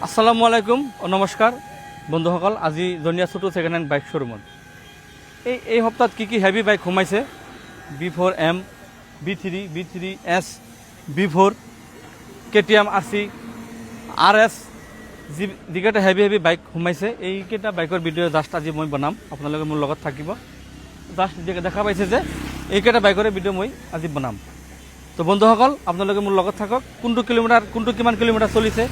আসসালামু আলাইকুম ও নমস্কাৰ বন্ধুসকল। আজি জনিয়া ছোটো ছেকেণ্ড হেণ্ড বাইক শ্ব'ৰুমত এই সপ্তাহত কি হেভি বাইক সোমাইছে B4M, B3, B3S, B4, KTM RC, RS যিকেইটা হেভি বাইক সোমাইছে এইকেইটা বাইকৰ ভিডিঅ' জাষ্ট আজি মই বনাম, আপোনালোকে মোৰ লগত থাকিব। জাষ্ট দেখা পাইছে যে এইকেইটা বাইকৰে ভিডিঅ' মই আজি বনাম। তো বন্ধুসকল আপোনালোকে মোৰ লগত থাকক। কোনটো কিমান কিলোমিটাৰ চলিছে,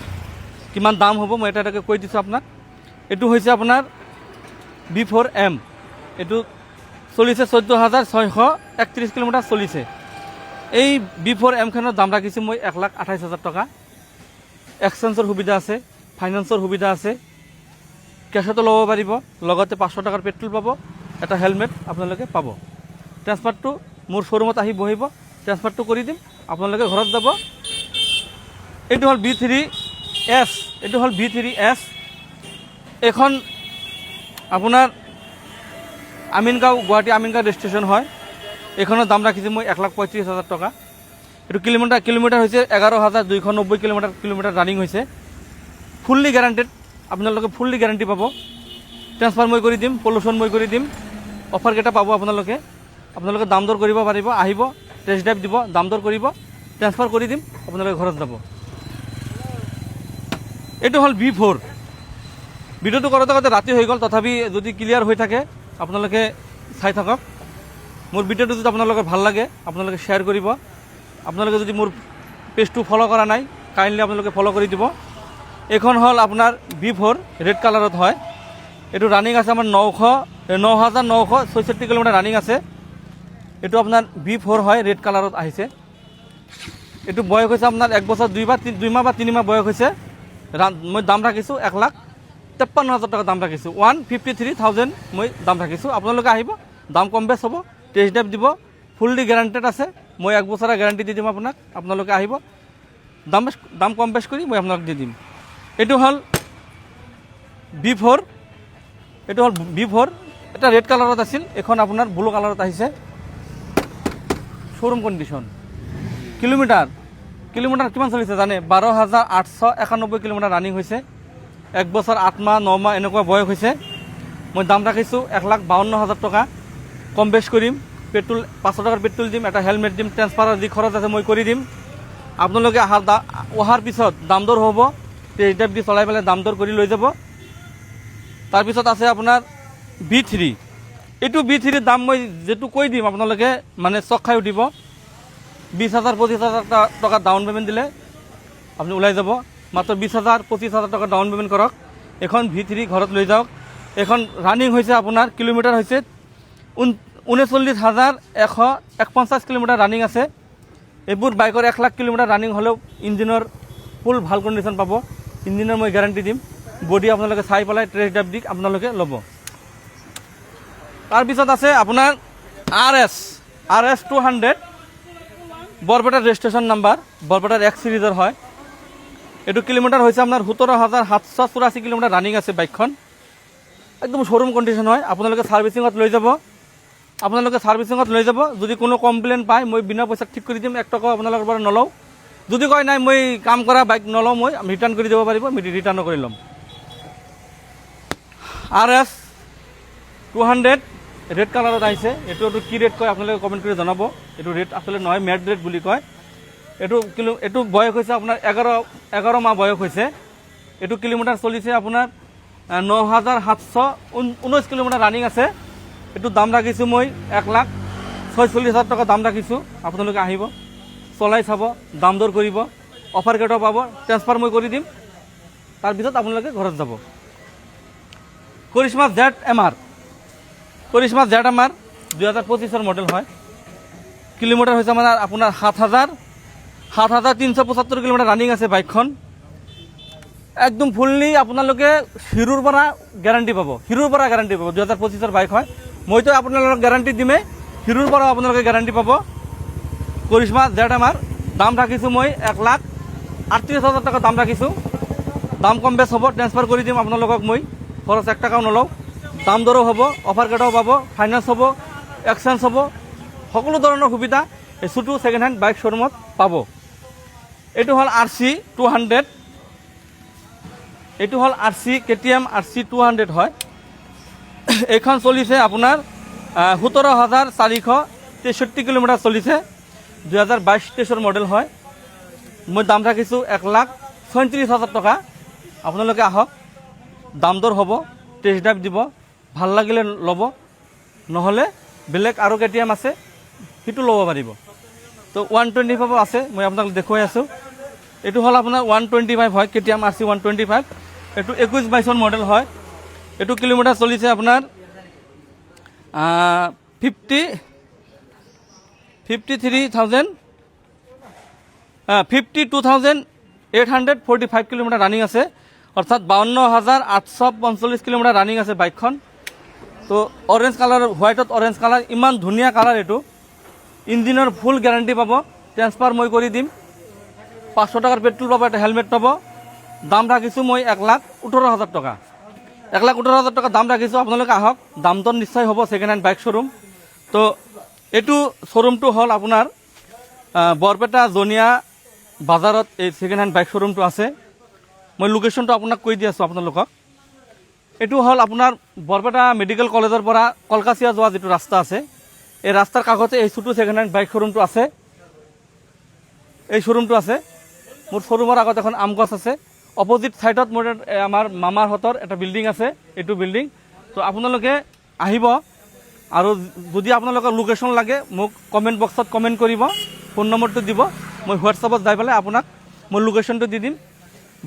কিমান দাম হ'ব মই এটাকে কৈ দিছোঁ আপোনাক। এইটো হৈছে আপোনাৰ B4M, এইটো চলিছে 14,631 কিলোমিটাৰ চলিছে। এই B4M খনৰ দাম ৰাখিছোঁ মই 1,28,000 টকা। এক্সচেঞ্জৰ সুবিধা আছে, ফাইনেন্সৰ সুবিধা আছে, কেছতো ল'ব পাৰিব, লগতে 500 টকাৰ পেট্ৰল পাব, এটা হেলমেট আপোনালোকে পাব। ট্ৰেন্সফাৰটো মোৰ শ্ব'ৰুমত আহি বহিব, ট্ৰেন্সফাৰটো কৰি দিম, আপোনালোকে ঘৰত যাব। এইটো হ'ল B3S, এইটো হ'ল B3S। এইখন আপোনাৰ আমিনগাঁও, গুৱাহাটী আমিনগাঁও ৰেজিষ্ট্ৰেশ্যন হয়। এইখনৰ দাম ৰাখিছোঁ মই 1,35,000 টকা। এইটো কিলোমিটাৰ হৈছে 11,290 কিলোমিটাৰ ৰানিং হৈছে। ফুল্লি গেৰাণ্টেড, আপোনালোকে ফুল্লি গেৰাণ্টি পাব। ট্ৰেন্সফাৰ মই কৰি দিম, পলিউশ্যন মই কৰি দিম, অফাৰকেইটা পাব আপোনালোকে দাম দৰ কৰিব পাৰিব, আহিব টেষ্ট ড্ৰাইভ দিব, দাম দৰ কৰিব, ট্ৰেন্সফাৰ কৰি দিম, আপোনালোকে ঘৰত যাব। এইটো হ'ল B4। ভিডিঅ'টো কৰোঁতে ৰাতি হৈ গ'ল, তথাপি যদি ক্লিয়াৰ হৈ থাকে আপোনালোকে চাই থাকক। মোৰ ভিডিঅ'টো যদি আপোনালোকৰ ভাল লাগে আপোনালোকে শ্বেয়াৰ কৰিব। আপোনালোকে যদি মোৰ পেজটো ফ'ল' কৰা নাই কাইণ্ডলি আপোনালোকে ফ'ল' কৰি দিব। এইখন হ'ল আপোনাৰ B4, ৰেড কালাৰত হয়। এইটো ৰানিং আছে আমাৰ 9,966 কিলোমিটাৰ ৰানিং আছে। এইটো আপোনাৰ B4 হয়, ৰেড কালাৰত আহিছে। এইটো বয়স হৈছে আপোনাৰ 1 বছৰ 2 মাহ বা 3 মাহ বয়স হৈছে। মই দাম ৰাখিছোঁ 1,53,000 টকা দাম ৰাখিছোঁ। 153,000 মই দাম ৰাখিছোঁ। আপোনালোকে আহিব, দাম কম বেছ হ'ব, টেষ্ট ড্ৰাইভ দিব, ফুল্লি গেৰাণ্টেড আছে। মই 1 বছৰৰ গেৰাণ্টি দি দিম আপোনাক, আপোনালোকে আহিব, দাম কম বেছ কৰি মই আপোনাক দি দিম। এইটো হ'ল B4, এইটো হ'ল B4। এটা ৰেড কালাৰত আছিল, এখন আপোনাৰ ব্লু কালাৰত আহিছে। Showroom condition. কিলোমিটাৰ কিমান চলিছে জানে? 12,891 কিলোমিটাৰ ৰানিং হৈছে। 1 বছৰ 8 মাহ 9 মাহ এনেকুৱা বয়স হৈছে। মই দাম ৰাখিছোঁ 1,52,000 টকা। কম বেছ কৰিম, পেট্ৰল 500 টকাৰ পেট্ৰল দিম, এটা হেলমেট দিম, ট্ৰেন্সফাৰৰ যি খৰচ আছে মই কৰি দিম। আপোনালোকে অহাৰ পিছত দাম দৰ হ'ব, টেষ্ট ড্ৰাইভ দি চলাই পেলাই দাম দৰ কৰি লৈ যাব। তাৰপিছত আছে আপোনাৰ B3। এইটো B3 দাম মই যিটো কৈ দিম আপোনালোকে মানে চক খাই উঠিব। 20,000 25,000 টকা ডাউন পে'মেণ্ট দিলে আপুনি ওলাই যাব। মাত্ৰ 20,000 25,000 টকা ডাউন পে'মেণ্ট কৰক, এখন B3 ঘৰত লৈ যাওক। এখন ৰানিং হৈছে আপোনাৰ কিলোমিটাৰ হৈছে 39,149 কিলোমিটাৰ ৰানিং আছে। এইবোৰ বাইকৰ 1 লাখ কিলোমিটাৰ ৰানিং হ'লেও ইঞ্জিনৰ ফুল ভাল কণ্ডিশ্যন পাব। ইঞ্জিনৰ মই গেৰাণ্টি দিম। বডি আপোনালোকে চাই পেলাই টেষ্ট ড্ৰাইভ দি আপোনালোকে ল'ব। তাৰপিছত আছে আপোনাৰ RS 200, বৰপেটাৰ ৰেজিষ্ট্ৰেশ্যন নাম্বাৰ, বৰপেটাৰ X সিৰিজৰ হয়। এইটো কিলোমিটাৰ হৈছে আপোনাৰ 17,784 কিলোমিটাৰ ৰানিং আছে বাইকখন। একদম শ্ব'ৰুম কণ্ডিশ্যন হয়। আপোনালোকে ছাৰ্ভিচিঙত লৈ যাব। যদি কোনো কমপ্লেইন পায় মই বিনা পইচাত ঠিক কৰি দিম, 1 টকাও আপোনালোকৰ পৰা নলওঁ। যদি কয় নাই মই কাম কৰা বাইক নলওঁ, মই ৰিটাৰ্ণ কৰি দিব পাৰিব, মই ৰিটাৰ্ণো কৰি ল'ম। RS 200 ৰেড কালাৰত আহিছে। এইটো কি ৰেড কয় আপোনালোকে কমেণ্ট কৰি জনাব। এইটো ৰেড আচলতে নহয়, মেড ৰেড বুলি কয়। এইটো বয়স হৈছে আপোনাৰ 11 মাহ বয়স হৈছে। এইটো কিলোমিটাৰ চলিছে আপোনাৰ 9,719 কিলোমিটাৰ ৰানিং আছে। এইটো দাম ৰাখিছোঁ মই 1,46,000 টকা দাম ৰাখিছোঁ। আপোনালোকে আহিব, চলাই চাব, দাম দৰ কৰিব, অফাৰ কেইটাও পাব, ট্ৰেন্সফাৰ মই কৰি দিম। তাৰপিছত আপোনালোকে ঘৰত যাব। কৰিশ্মা ZMR 2025 মডেল হয়। কিলোমিটাৰ হৈছে মানে আপোনাৰ 7,375 কিলোমিটাৰ ৰানিং আছে বাইকখন। একদম ফুল্লি আপোনালোকে হিৰোৰ পৰা গেৰাণ্টি পাব, 2025 বাইক হয়। মইতো আপোনালোকক গেৰাণ্টি দিমেই, হিৰোৰ পৰাও আপোনালোকে গেৰাণ্টি পাব। কৰিশ্মা ZMR দাম ৰাখিছোঁ মই 1,38,000 টকা দাম ৰাখিছোঁ। দাম কম বেছ হ'ব, ট্ৰেন্সফাৰ কৰি দিম আপোনালোকক মই, খৰচ 1 টকাও নলওঁ। দাম দৰো হ'ব, অফাৰ কেইটাও পাব, ফাইনেন্স হ'ব, এক্সচেঞ্জ হ'ব, সকলো ধৰণৰ সুবিধা এই ছোটো ছেকেণ্ড হেণ্ড বাইক শ্ব'ৰুমত পাব। এইটো হ'ল RC 200, এইটো হ'ল RC KTM RC 200 হয়। এইখন চলিছে আপোনাৰ 17,463 কিলোমিটাৰ চলিছে। 2022-23 মডেল হয়। মই দাম ৰাখিছোঁ 1,37,000 টকা। আপোনালোকে আহক, দাম দৰ হ'ব, টেষ্ট ড্ৰাইভ দিব, ভাল লাগিলে ল'ব, নহ'লে বেলেগ আৰু KTM আছে সেইটো ল'ব পাৰিব। তো 125 আছে, মই আপোনাক দেখুৱাই আছোঁ। এইটো হ'ল আপোনাৰ 125 হয়, KTM RC 125। এইটো 21-22 মডেল হয়। এইটো কিলোমিটাৰ চলিছে আপোনাৰ 52,845 কিলোমিটাৰ ৰানিং আছে, অৰ্থাৎ 52,845 কিলোমিটাৰ ৰানিং আছে বাইকখন। তো অৰেঞ্জ কালাৰ, হোৱাইটত অৰেঞ্জ কালাৰ, ইমান ধুনীয়া কালাৰ এইটো। ইঞ্জিনৰ ফুল গেৰাণ্টি পাব, ট্ৰেন্সফাৰ মই কৰি দিম। 500 টকাৰ পেট্ৰল পাব, এটা হেলমেট পাব। দাম ৰাখিছোঁ মই 1,18,000 টকা। 1,18,000 টকা দাম ৰাখিছোঁ। আপোনালোকে আহক, দাম দৰ নিশ্চয় হ'ব। Second hand bike showroom. তো এইটো শ্ব'ৰুমটো হ'ল আপোনাৰ বৰপেটা জনিয়া বাজাৰত এই ছেকেণ্ড হেণ্ড বাইক শ্ব'ৰুমটো আছে। মই লোকেশ্যনটো আপোনাক কৈ দি আছোঁ আপোনালোকক। এইটো হ'ল আপোনাৰ বৰপেটা মেডিকেল কলেজৰ পৰা কলকাছিয়া যোৱা যিটো ৰাস্তা আছে, এই ৰাস্তাৰ কাষতে এই ছোটো ছেকেণ্ড হেণ্ড বাইক শ্ব'ৰুমটো আছে। এই শ্ব'ৰুমটো আছে। মোৰ শ্ব'ৰুমৰ আগত এখন আম গছ আছে। অপজিট ছাইডত মোৰ আমাৰ মামাৰহঁতৰ এটা বিল্ডিং আছে, এইটো বিল্ডিং। তো আপোনালোকে আহিব, আৰু যদি আপোনালোকৰ লোকেশ্যন লাগে মোক কমেণ্ট বক্সত কমেণ্ট কৰিব, ফোন নম্বৰটো দিব, মই হোৱাটছআপত যাই পেলাই আপোনাক মই লোকেশ্যনটো দি দিম।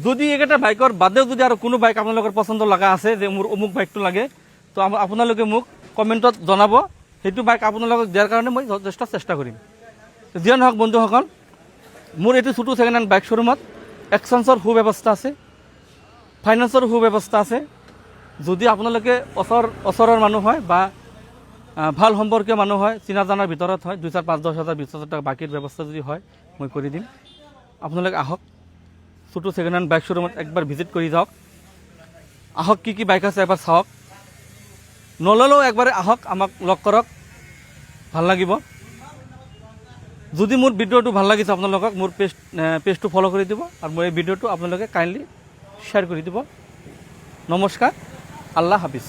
যদি এইকেইটা বাইকৰ বাদেও যদি আৰু কোনো বাইক আপোনালোকৰ পচন্দ লগা আছে, যে মোৰ অমুক বাইকটো লাগে, তো আপোনালোকে মোক কমেণ্টত জনাব। সেইটো বাইক আপোনালোকক দিয়াৰ কাৰণে মই যথেষ্ট চেষ্টা কৰিম। যিয়ে নহওক বন্ধুসকল, মোৰ এইটো ছোটো ছেকেণ্ড হেণ্ড বাইক শ্ব'ৰুমত এক্সচেঞ্জৰ সুব্যৱস্থা আছে, ফাইনেন্সৰ সুব্যৱস্থা আছে। যদি আপোনালোকে ওচৰৰ মানুহ হয় বা ভাল সম্পৰ্কীয় মানুহ হয়, চিনা জানাৰ ভিতৰত হয়, 2,000, 5,000, 10,000, 20,000 টকা বাকীৰ ব্যৱস্থা যদি হয়, মই কৰি দিম। আপোনালোকে আহক, ছোটো ছেকেণ্ড হেণ্ড বাইক শ্ব'ৰুমত একবাৰ ভিজিট কৰি যাওক। আহক, কি বাইক আছে এবাৰ চাওক। নল'লেও একবাৰে আহক, আমাক লগ কৰক, ভাল লাগিব। যদি মোৰ ভিডিঅ'টো ভাল লাগিছে আপোনালোকক, মোৰ পেজটো ফ'ল' কৰি দিব, আৰু মোৰ এই ভিডিঅ'টো আপোনালোকে কাইণ্ডলি শ্বেয়াৰ কৰি দিব। নমস্কাৰ, আল্লাহ হাফিজ।